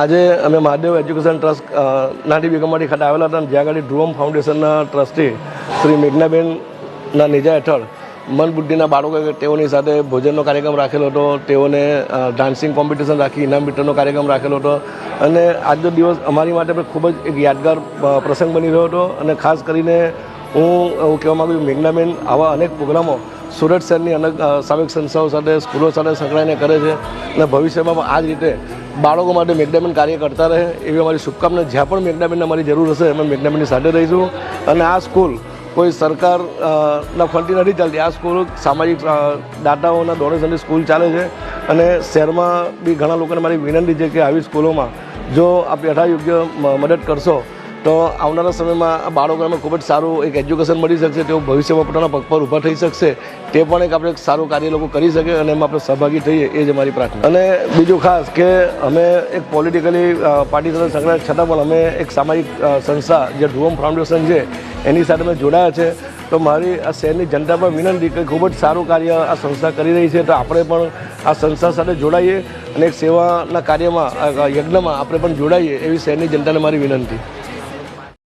આજે અમે Mahadev education trust નાની બેગમવાડી ખાતે આવેલા હતા, જ્યાં આગળ ધ્રુવમ ફાઉન્ડેશનના ટ્રસ્ટી શ્રી મેઘનાબેનના નેજા હેઠળ મનબુદ્ધિના બાળકો તેઓની સાથે ભોજનનો કાર્યક્રમ રાખેલો હતો. તેઓને ડાન્સિંગ કોમ્પિટિશન રાખી ઇનામ વિતરણનો કાર્યક્રમ રાખેલો હતો. અને આજનો દિવસ અમારી માટે પણ ખૂબ જ એક યાદગાર પ્રસંગ બની રહ્યો હતો. અને ખાસ કરીને હું એવું કહેવા માગું છું, મેઘનાબેન આવા અનેક પ્રોગ્રામો સુરત શહેરની અનેક સામાજિક સંસ્થાઓ સાથે, સ્કૂલો સાથે સંકળાઈને કરે છે. અને ભવિષ્યમાં પણ આ જ રીતે બાળકો માટે મેઘનાબેન કાર્ય કરતા રહે એવી અમારી શુભકામના. જ્યાં પણ મેઘનાબેનને અમારી જરૂર હશે અમે મેઘનાબેનની સાથે રહીશું. અને આ સ્કૂલ કોઈ સરકારના ફંડથી નથી ચાલતી. આ સ્કૂલ સામાજિક દાતાઓના ડોનેશનની સ્કૂલ ચાલે છે. અને શહેરમાં બી ઘણા લોકોને મારી વિનંતી છે કે આવી સ્કૂલોમાં જો આપ યથાયોગ્ય મદદ કરશો તો આવનારા સમયમાં આ બાળકોને ખૂબ જ સારું એક એજ્યુકેશન મળી શકશે. તેઓ ભવિષ્યમાં પોતાના પગ પર ઊભા થઈ શકશે. તે પણ એક આપણે સારું કાર્ય લોકો કરી શકે અને એમાં આપણે સહભાગી થઈએ એ જ અમારી પ્રાર્થના. અને બીજું ખાસ કે અમે એક પોલિટિકલી પાર્ટી સાથે સંકળાયેલા છતાં પણ અમે એક સામાજિક સંસ્થા જે ધ્રુવમ ફાઉન્ડેશન છે એની સાથે અમે જોડાયા છે. તો મારી આ શહેરની જનતા પર વિનંતી કે ખૂબ જ સારું કાર્ય આ સંસ્થા કરી રહી છે, તો આપણે પણ આ સંસ્થા સાથે જોડાઈએ અને એક સેવાના કાર્યમાં યજ્ઞમાં આપણે પણ જોડાઈએ એવી શહેરની જનતાને મારી વિનંતી.